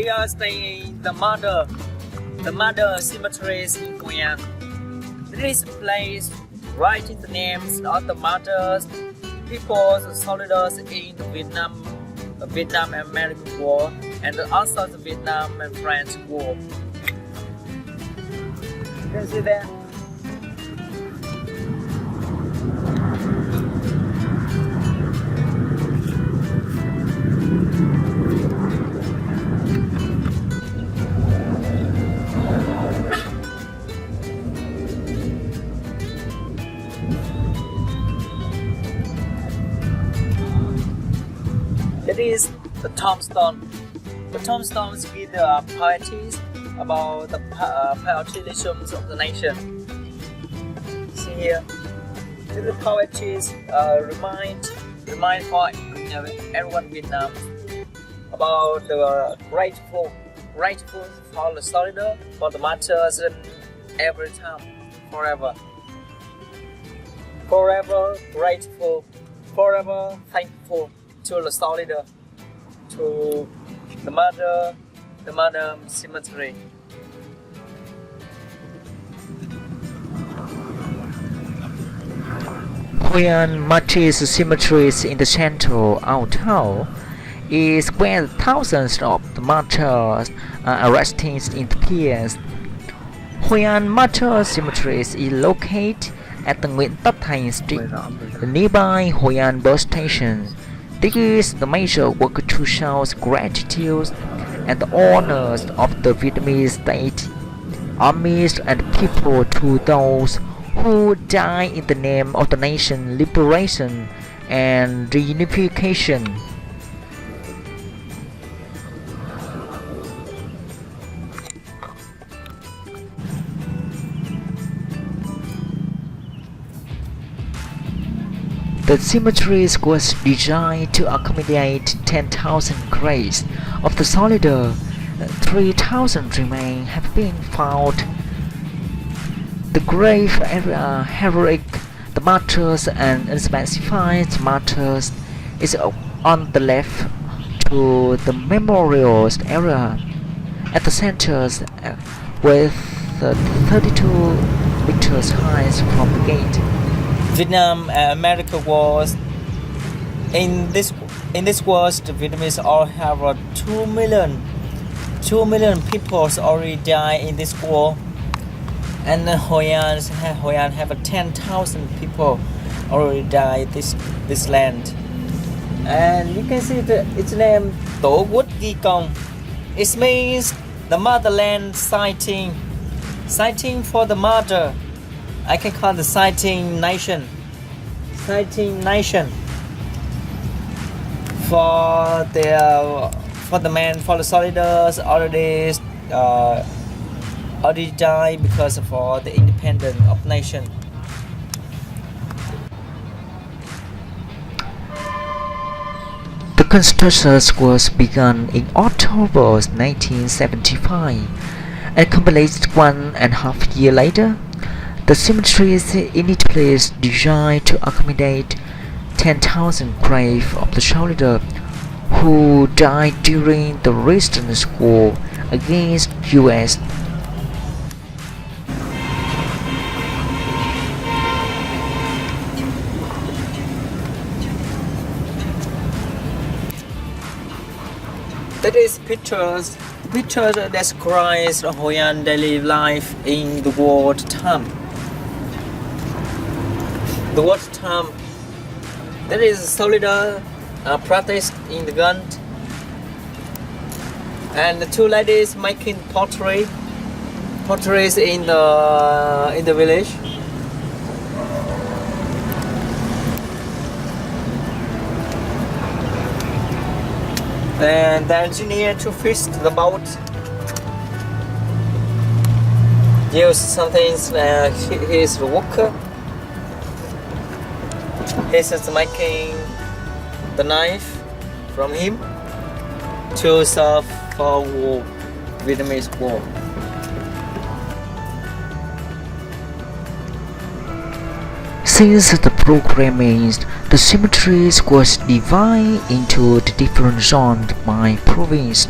we are staying in the Martyr Cemetery in Hoi An. This place writes the names of the martyrs, people's soldiers in the Vietnam-American War and also the Vietnam and French War. You can see that. It is the tombstone. The tombstones give the pieties about the patriotism of the nation. See here, the poetries remind for everyone Vietnam about the grateful for the soldier, for the martyrs, and every time, forever grateful, forever thankful to the soldier, to the Martyr Cemetery. Hoi An Martyr Cemetery in the central town is where thousands of the martyrs are resting in peace. Hoi An Martyr Cemetery is located at the Nguyễn Tất Thành Street, nearby Hoi An bus station. This is the major work to show gratitude and the honors of the Vietnamese state, armies and people to those who died in the name of the nation liberation and reunification. The cemetery was designed to accommodate 10,000 graves of the soldiers. 3,000 remains have been found. The grave area heroic the martyrs and unspecified martyrs is on the left to the memorial area at the center with 32 meters high from the gate. Vietnam and America wars. In this war, the Vietnamese all have 2 million people already died in this war, and Hoi An have 10,000 people already died this land. And you can see its name Tổ Quốc Ghi Công. It means the motherland sighting for the mother. I can call the sighting nation for the soldiers already died because for the independence of nation. The construction was begun in October 1975 and completed 1.5 years later. The cemetery is initially designed to accommodate 10,000 graves of the soldiers who died during the resistance war against U.S. That is pictures that describes the Hoi An daily life in the wartime. The wartime, that is soldier practice in the gun, and the two ladies making potteries in the village. And the engineer to fix the boat use something. He is the worker. He is making the knife from him to serve for war, Vietnamese war. Since the programming, the cemeteries was divided into the different zones by province.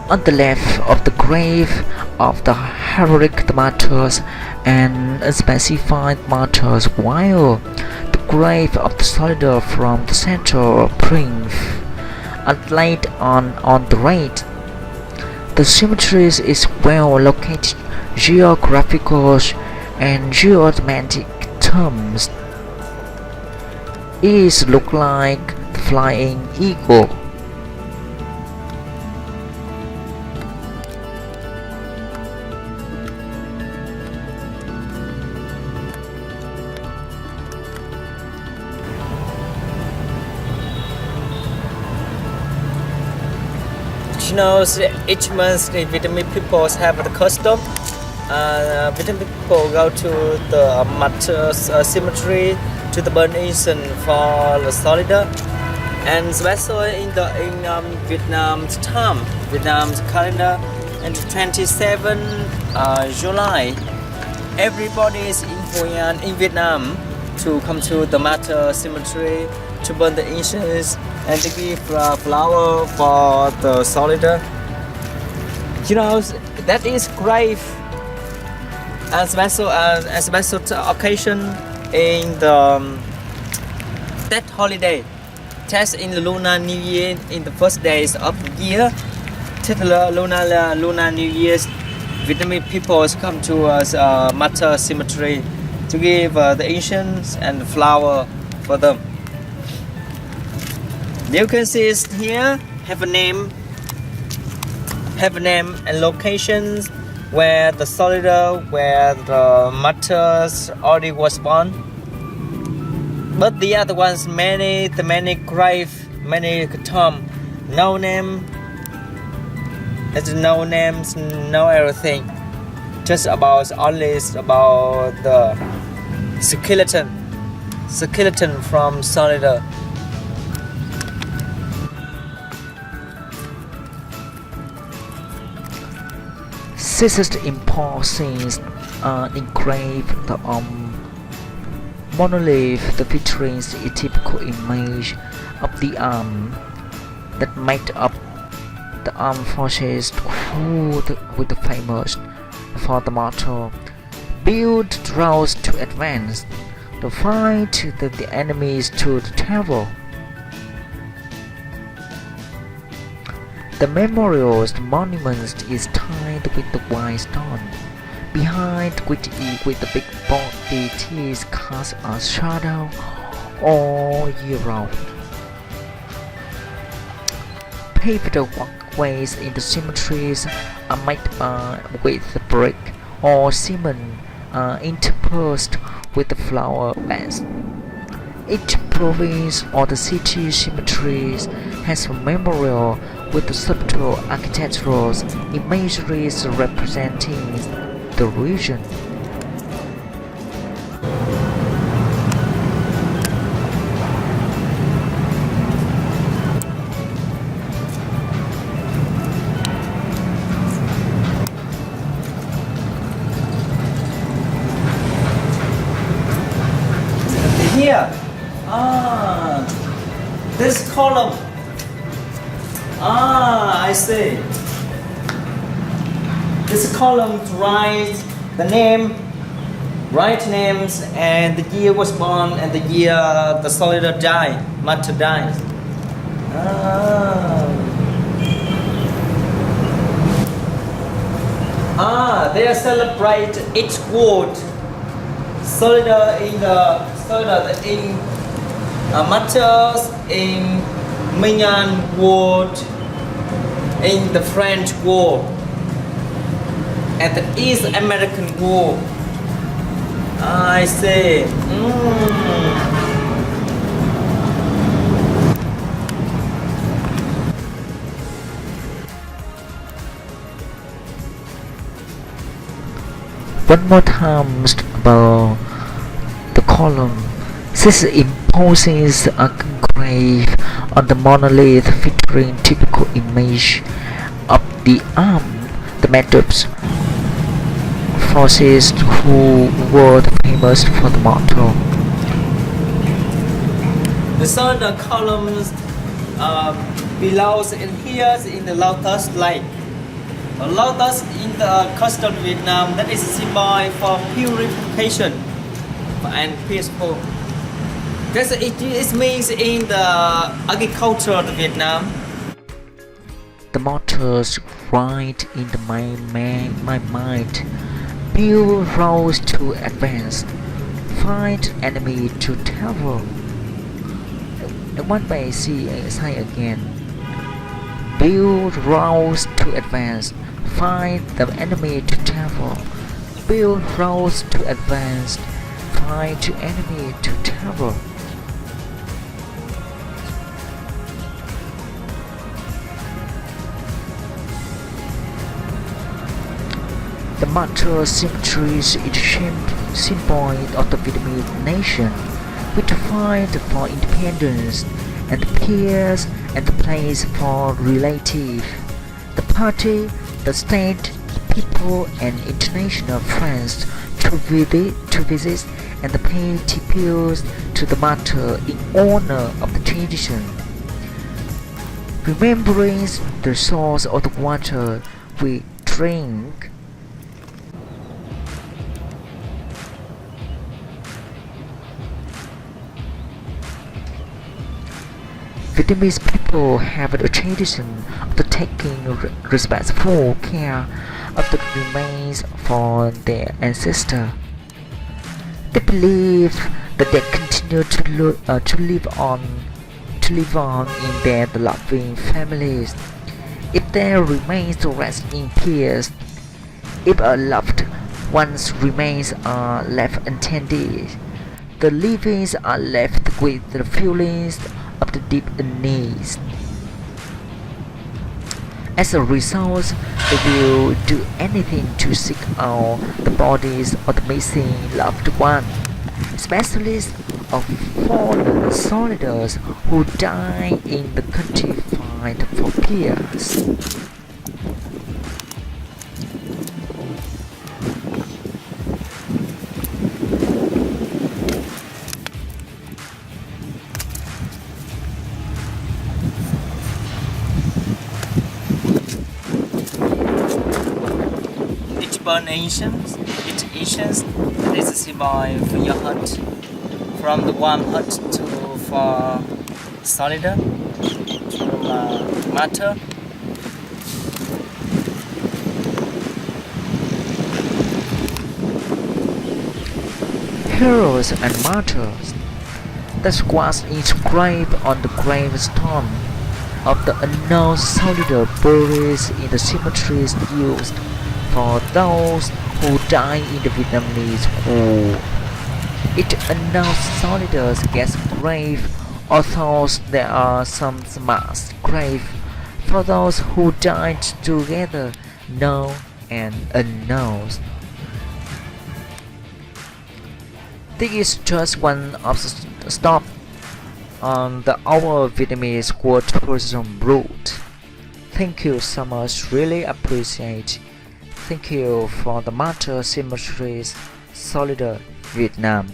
On the left of the grave of the heroic martyrs and unspecified martyrs, while the grave of the soldier from the central prince are laid on the right. The cemetery is well located geographical and geometric terms. It looks like the flying eagle. You know, each month the Vietnamese people have the custom. Vietnamese people go to the Martyr Cemetery to the burn incense for the soldier, and especially in Vietnam's time, Vietnam's calendar, and 27 July, everybody is in Hoi An in Vietnam to come to the Martyr Cemetery to burn the incense and to give flower for the soldier. You know, that is great. A special occasion in the that holiday. That's in the Lunar New Year, in the first days of the year. Lunar New Year's, Vietnamese people come to Martyr Cemetery to give the incense and flower for them. You can see it here have a name and locations where the soldier, where the martyrs already was born. But the other ones, many grave, many tomb, no name, there's no names, no everything. Just only about the skeleton from soldier. Scissors impulses engraved the monolith that features a typical image of the arm that made up the armed forces with the famous for the motto "Build roads to advance, to fight the enemies to the travel." The memorial monument is tied with the white stone, behind which the big body deities cast a shadow all year round. Paved walkways in the cemeteries are made with brick or cement interspersed with the flower beds. Each province or the city cemeteries has a memorial with the subtle architectural imageries representing the region. Here, this column. I see. This column writes the name, right names, and the year was born and the year the soldier died, martyr died. They celebrate each ward. Soldier in martyrs in Mingan Ward, in the French War, and the East American War. I see. One more time about the column. This imposes a grave on the monolith featuring typical image of the arm, the methods forces who were famous for the motto. The soldier columns belongs in here in the Lotus Lake. A lotus in the coastal Vietnam, that is a symbol for purification and peaceful. It means in the agriculture of Vietnam. The mottos right in my mind. Build roads to advance. Fight enemy to terror. One may say again. Build roads to advance. Fight the enemy to terror. Build roads to advance. Fight the enemy to terror. The Martyr Cemetery is a symbol of the Vietnamese nation, which fight for independence and peace and the place for relative. The party, the state, the people, and international friends to visit and pay tribute to the martyr in honor of the tradition. Remembering the source of the water we drink. Vietnamese people have a tradition of taking respectful care of the remains for their ancestors. They believe that they continue to live on in their loving families. If their remains rest in peace, if a loved one's remains are left untended, the living are left with the feelings of the deep unease. As a result, they will do anything to seek out the bodies of the missing loved one, especially of fallen soldiers who died in the country fight for peace. Burn Asians, that is a symbol for your hut. From the warm hut to for soldier to martyr. Heroes and martyrs. That was inscribed on the gravestone of the unknown soldier buried in the cemeteries used for those who died in the Vietnamese War. Each unknown soldier gets a grave, although there are some mass graves for those who died together, known and unknown. This is just one of the stops on our Vietnamese world tourism route. Thank you so much, really appreciate. Thank you for the Martyr Cemetery, Solidar, Vietnam.